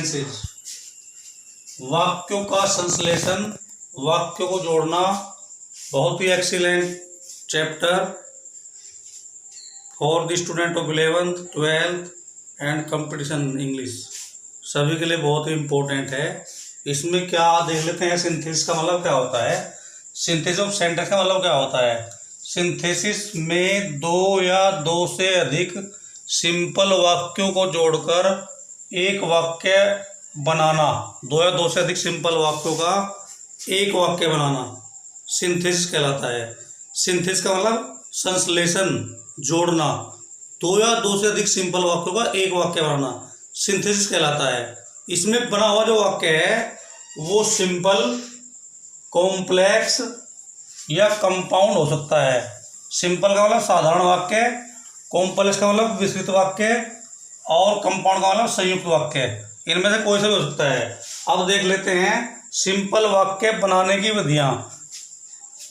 Sentences, वाक्यों का संश्लेषण, वाक्यों को जोड़ना, बहुत ही excellent chapter for the student of 11th 12th and competition English, सभी के लिए बहुत ही इम्पोर्टेंट है। इसमें क्या देख लेते हैं, सिंथेसिस का मतलब क्या होता है। सिंथेसिस ऑफ सेंटेंस का मतलब क्या होता है। सिंथेसिस में दो या दो से अधिक सिंपल वाक्यों को जोड़कर एक वाक्य बनाना, दो या दो से अधिक सिंपल वाक्यों का एक वाक्य बनाना सिंथेसिस कहलाता है। सिंथेसिस का मतलब संश्लेषण, जोड़ना, दो या दो से अधिक सिंपल वाक्यों का एक वाक्य बनाना सिंथेसिस कहलाता है। इसमें बना हुआ जो वाक्य है वो सिंपल, कॉम्प्लेक्स या कंपाउंड हो सकता है। सिंपल का मतलब साधारण वाक्य, कॉम्प्लेक्स का मतलब विस्तृत वाक्य और कंपाउंड का मतलब संयुक्त वाक्य। इनमें से कोई सा भी हो सकता है। अब देख लेते हैं सिंपल वाक्य बनाने की विधियां।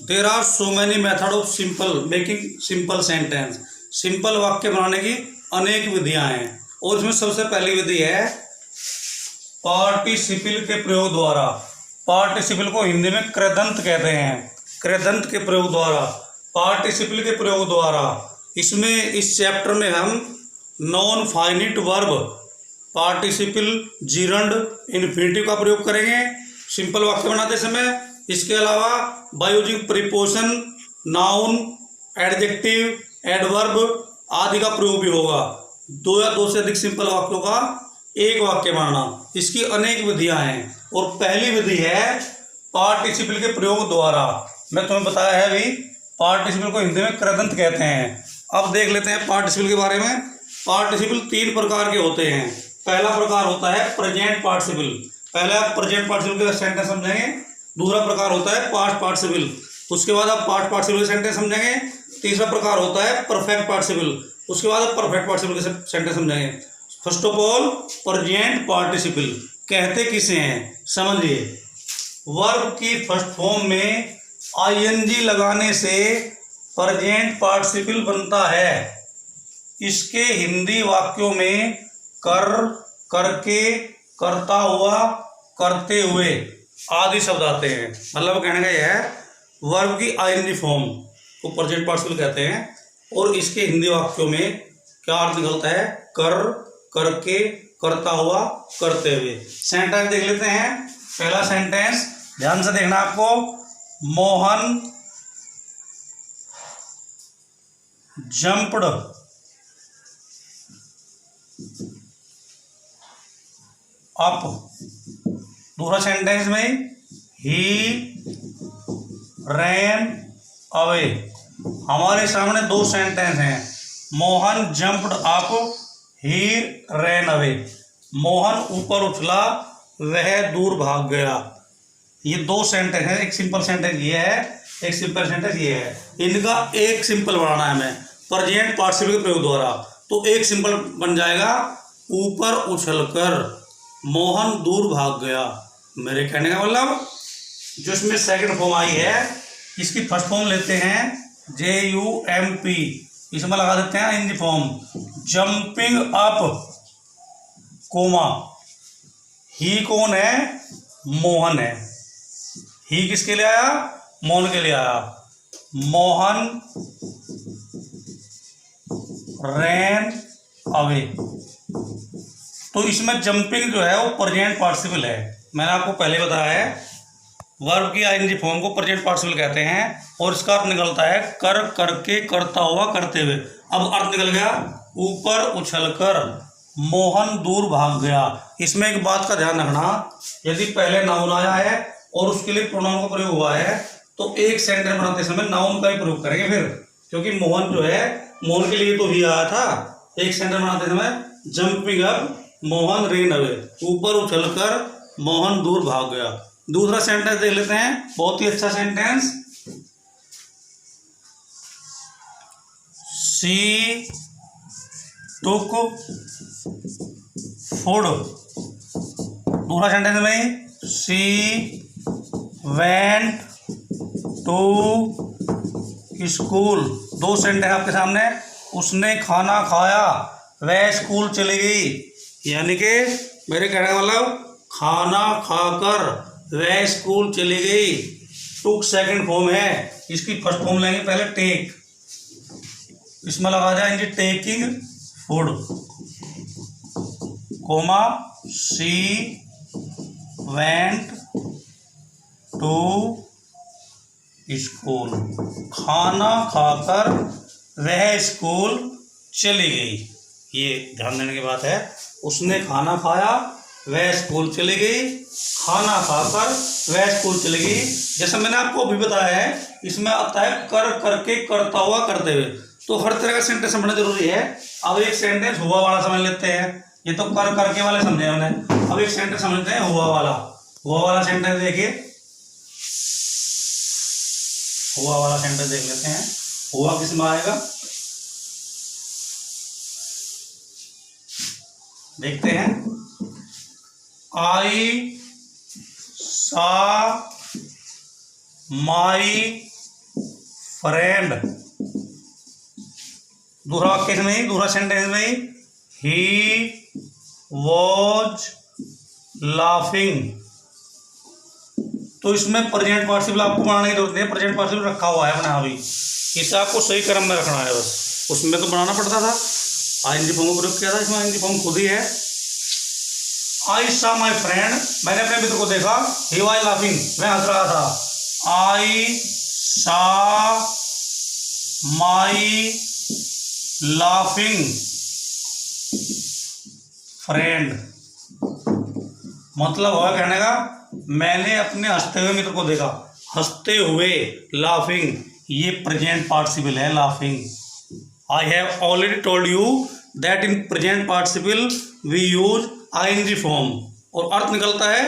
There are so many method of simple making simple sentence. Simple वाक्य बनाने की अनेक विधियां हैं और इसमें सबसे पहली विधि है पार्टिसिपल के प्रयोग द्वारा। पार्टिसिपल को हिंदी में कृदंत कहते हैं। कृदंत के प्रयोग द्वारा, पार्टिसिपल के प्रयोग द्वारा। इसमें इस चैप्टर में हम non finite verb, participle, gerund, infinitive का प्रयोग करेंगे सिंपल वाक्य बनाते समय। इसके अलावा by using preposition, noun, adjective, adverb आदि का प्रयोग भी होगा। दो या दो से अधिक सिंपल वाक्यों का एक वाक्य बनाना, इसकी अनेक विधियां हैं और पहली विधि है पार्टिसिपल के प्रयोग द्वारा। मैं तुम्हें बताया है अभी, पार्टिसिपल को हिंदी में कृदंत कहते हैं। अब देख लेते हैं पार्टिसिपल के बारे में। पार्टिसिपल तीन प्रकार के होते हैं। पहला प्रकार होता है प्रेजेंट पार्टिसिपल। पहले आप प्रेजेंट पार्टिसिपल के सेंटेंस समझेंगे। दूसरा प्रकार होता है पास्ट पार्टिसिपल, उसके बाद आप पास्ट पार्टिसिपल के सेंटेंस समझेंगे। तीसरा प्रकार होता है परफेक्ट पार्टिसिपल, उसके बाद आप परफेक्ट पार्टिसिपल के सेंटेंस समझेंगे। First of all present participle कहते किसे हैं समझिए। वर्ब की फर्स्ट फॉर्म में आईएनजी लगाने से प्रेजेंट पार्टिसिपल बनता है। इसके हिंदी वाक्यों में कर, करके, करता हुआ, करते हुए आदि शब्द आते हैं। मतलब कहने का यह है वर्ब की आईएनजी फॉर्म को प्रेजेंट पार्टिसिपल कहते हैं और इसके हिंदी वाक्यों में क्या अर्थ निकलता है, कर, करके, करता हुआ, करते हुए। सेंटेंस देख लेते हैं। पहला सेंटेंस ध्यान से देखना आपको। Mohan jumped up. दूसरा सेंटेंस में ही रैन अवे। हमारे सामने दो सेंटेंस हैं। मोहन जंप्ड अप, ही रैन अवे। मोहन ऊपर उछला, वह दूर भाग गया। ये दो सेंटेंस है। एक सिंपल सेंटेंस ये है, एक सिंपल सेंटेंस ये है। इनका एक सिंपल बनाना है हमें प्रेजेंट पार्टिसिपल के प्रयोग द्वारा। तो एक सिंपल बन जाएगा ऊपर उछलकर मोहन दूर भाग गया। मेरे कहने का मतलब जो इसमें सेकंड फॉर्म आई है इसकी फर्स्ट फॉर्म लेते हैं JUMP, इसमें लगा देते हैं in form jumping up, comma. ही कौन है, मोहन है। ही किसके लिए आया, मोहन के लिए आया। Mohan ran away. तो इसमें जंपिंग जो है वो प्रेजेंट पार्टिसिपल है। मैंने आपको पहले बताया है वर्ब की आईएनजी फॉर्म को प्रेजेंट पार्टिसिपल कहते हैं और इसका अर्थ निकलता है कर, करके, करता हुआ, करते हुए। अब अर्थ निकल गया ऊपर उछलकर मोहन दूर भाग गया। इसमें एक बात का ध्यान रखना, यदि पहले नाउन आया है और उसके लिए प्रोनाउन का प्रयोग हुआ है तो एक सेंटेंस बनाते समय नाउन का ही प्रयोग करेंगे फिर, क्योंकि मोहन जो है मोहन के लिए तो ही आया था। एक सेंटेंस बनाते समय jumping up Mohan ran away, ऊपर उछलकर मोहन दूर भाग गया। दूसरा सेंटेंस देख लेते हैं, बहुत ही अच्छा सेंटेंस। She took food. दूसरा सेंटेंस में शी वेंट टू स्कूल। दो सेंटेंस आपके सामने। उसने खाना खाया, वह स्कूल चली गई। यानी कि मेरे कहने का मतलब खाना खाकर वह स्कूल चली गई। टुक सेकंड फॉर्म है, इसकी फर्स्ट फॉर्म लेंगे पहले टेक, इसमें लगा जाएंगे taking food, comma she went to school. खाना खाकर वह स्कूल चली गई, ये ध्यान देने की बात है। उसने खाना खाया, वह स्कूल चली गई, खाना खाकर वह स्कूल चली गई। जैसे मैंने आपको अभी बताया है, इसमें आता है कर, करके, करता हुआ, करते हुए। तो हर तरह का सेंटेंस समझना जरूरी है। अब एक सेंटेंस हुआ वाला समझ लेते हैं, ये तो कर करके वाले समझे हमने। अब एक सेंटेंस समझते हैं हुआ वाला। हुआ वाला सेंटेंस देखिए, हुआ वाला सेंटेंस देख लेते हैं। हुआ किस में आएगा, देखते हैं। आई सा माई फ्रेंड, दूसरा वाक्य में ही, दूसरा सेंटेंस में ही, ही वॉज लाफिंग। तो इसमें प्रेजेंट पार्टिसिपल आपको बनाने की जरूरत नहीं है, प्रेजेंट पार्टिसिपल रखा हुआ है अपना अभी, इसे आपको सही क्रम में रखना है बस। उसमें तो बनाना पड़ता था, आईएनजी फॉर्म का प्रयोग किया था, इसमें आईएनजी फॉर्म खुद ही है। आई सा माई फ्रेंड, मैंने अपने मित्र को देखा, ही वाज लाफिंग, मैं हंस रहा था। आई सा माई लाफिंग फ्रेंड, मतलब हुआ कहने का मैंने अपने हंसते हुए मित्र को देखा। हंसते हुए, लाफिंग, ये प्रेजेंट पार्टिसिपल है, laughing. I have already told you that in present participle we use ING form, और अर्थ निकलता है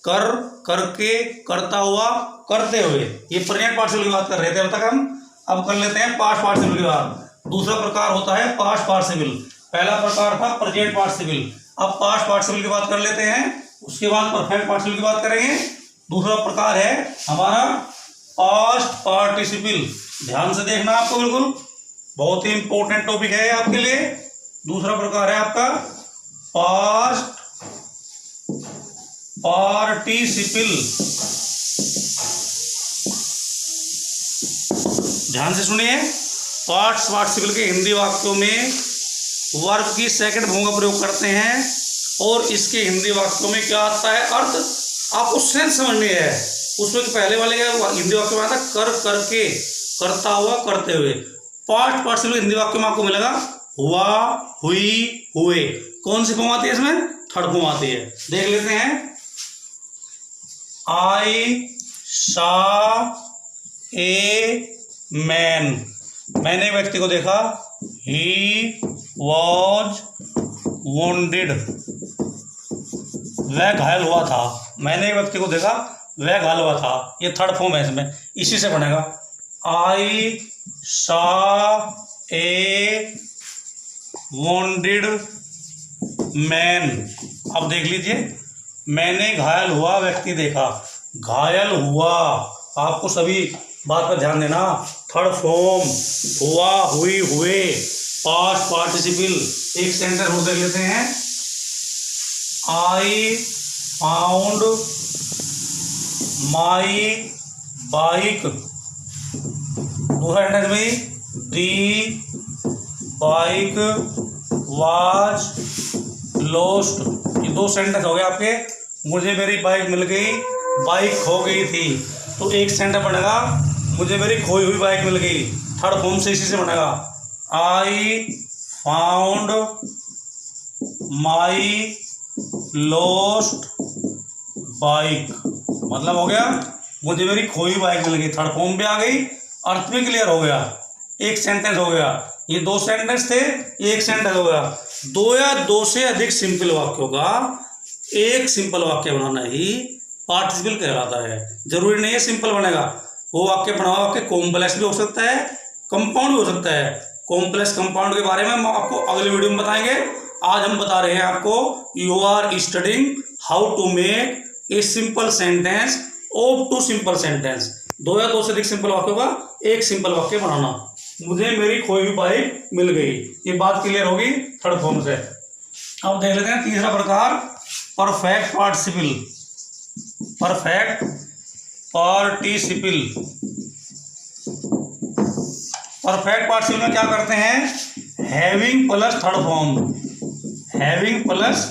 कर, करके, करता हुआ, करते हुए। ये प्रेजेंट पार्टिसिपल की बात कर रहे थे अब तक हम। अब कर लेते हैं पास्ट पार्टिसिपल की बात। दूसरा प्रकार होता है पास्ट पार्टिसिपल, पहला प्रकार था प्रेजेंट पार्टिसिपल। अब पास्ट पार्टिसिपल की बात कर लेते हैं, उसके बाद परफेक्ट पार्टिसिपल की बात करेंगे। दूसरा प्रकार है हमारा पास्ट पार्टिसिपल, ध्यान से देखना आपको, बिल्कुल बहुत ही इंपॉर्टेंट टॉपिक है आपके लिए। दूसरा प्रकार है आपका पास्ट पार्टिसिपल, ध्यान से सुनिए। पास्ट पार्टिसिपल के हिंदी वाक्यों में वर्ब की सेकंड फॉर्म का प्रयोग करते हैं, और इसके हिंदी वाक्यों में क्या आता है अर्थ, आपको सेंस समझनी है। उसमें पहले वाले का हिंदी वाक्य में आता कर, करके, करता हुआ, करते हुए। पास्ट पार्टिसिपल हिंदी वाक्य में आपको मिलेगा हुआ, हुई, हुए। कौन सी फॉर्म आती है इसमें, थर्ड फॉर्म आती है, देख लेते हैं। आई सा ए मैन, मैंने एक व्यक्ति को देखा। ही वॉज वोंडेड, वह घायल हुआ था। मैंने एक व्यक्ति को देखा, वह घायल हुआ था, ये थर्ड फॉर्म है इसमें, इसी से बनेगा। आई सा ए वोंडेड मैन। अब देख लीजिए, मैंने घायल हुआ व्यक्ति देखा, घायल हुआ, आपको सभी बात पर ध्यान देना। थर्ड फॉर्म, हुआ, हुई, हुए, पास्ट पार्टिसिपल। एक सेंटेंस और देख लेते हैं। आई फाउंड माई बाइक, दूसरा सेंटेंस में दी बाइक वाज लॉस्ट। ये दो सेंटेंस हो गए आपके। मुझे मेरी बाइक मिल गई, बाइक खो गई थी। तो एक सेंटेंस बनेगा मुझे मेरी खोई हुई बाइक मिल गई, थर्ड फॉर्म से इसी से बनेगा। I found my lost bike, मतलब हो गया मुझे मेरी खोई बाइक मिल गई, थर्ड फॉर्म भी आ गई, अर्थ भी क्लियर हो गया। एक सेंटेंस हो गया, ये दो सेंटेंस थे, एक सेंटेंस हो गया। दो या दो से अधिक सिंपल वाक्यों का एक सिंपल वाक्य बनाना ही पार्टिसिपल कहलाता है। जरूरी नहीं है सिंपल बनेगा, वो वाक्य बना हुआ वाक्य कॉम्प्लेक्स भी हो सकता है, कंपाउंड भी हो सकता है। कॉम्प्लेक्स कंपाउंड के बारे में हम आपको अगले वीडियो में बताएंगे। आज हम बता रहे हैं आपको you are studying how to make a simple sentence of two simple sentence. दो या दो से अधिक सिंपल वाक्यों का एक सिंपल वाक्य बनाना। मुझे मेरी खोई हुई बाइक मिल गई, ये बात क्लियर होगी थर्ड फॉर्म से। अब देख लेते हैं तीसरा प्रकार perfect participle, perfect participle. Perfect participle में क्या करते हैं, having plus third form, having plus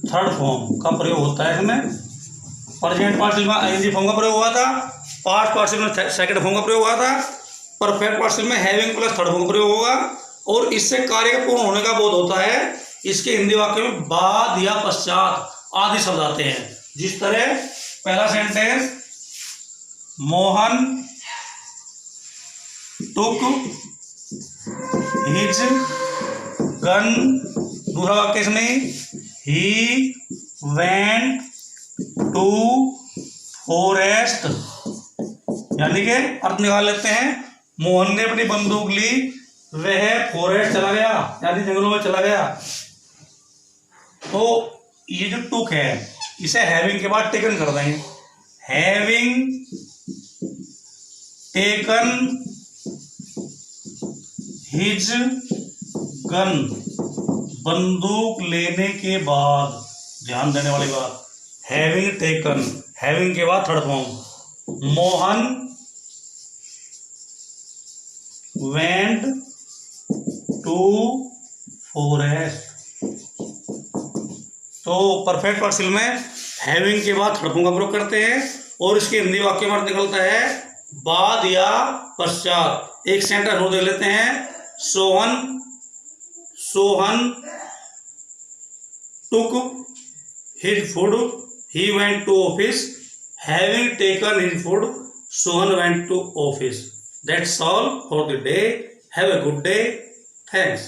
third form का प्रयोग होता है इसमें। प्रेजेंट पार्टिसिपल में आईएनजी फॉर्म का प्रयोग हुआ था, पास्ट पार्टिसिपल में सेकंड फॉर्म का प्रयोग हुआ था, परफेक्ट पार्टिसिपल में हैविंग प्लस थर्ड फॉर्म का प्रयोग होगा। और इससे कार्य के पूर्ण होने का बोध होता है। इसके हिंदी वाक्य में बाद या पश्चात आदि शब्द आते हैं। जिस तरह पहला sentence, Mohan took his gun, दूसरा वाक्य इसमें ही वेंट टू फॉरेस्ट, यानी कि अर्थ निकाल लेते हैं। मोहन ने अपनी बंदूक ली, वह फॉरेस्ट चला गया, यानी जंगलों में चला गया। तो ये जो टुक है इसे हैविंग के बाद टेकन कर देंगे, हैविंग टेकन हिज गन, बंदूक लेने के बाद, ध्यान देने वाली बात, हैविंग टेकन, हैविंग के बाद third form, Mohan went to forest. तो परफेक्ट पार्टिसिपल में हैविंग के बाद थर्ड फॉर्म का प्रयोग करते हैं और इसके हिंदी वाक्य में अर्थ निकलता है बाद या पश्चात। एक सेंटेंस और देख लेते हैं, Sohan took his food, he went to office, having taken his food, Sohan went to office. That's all for the day. Have a good day. Thanks.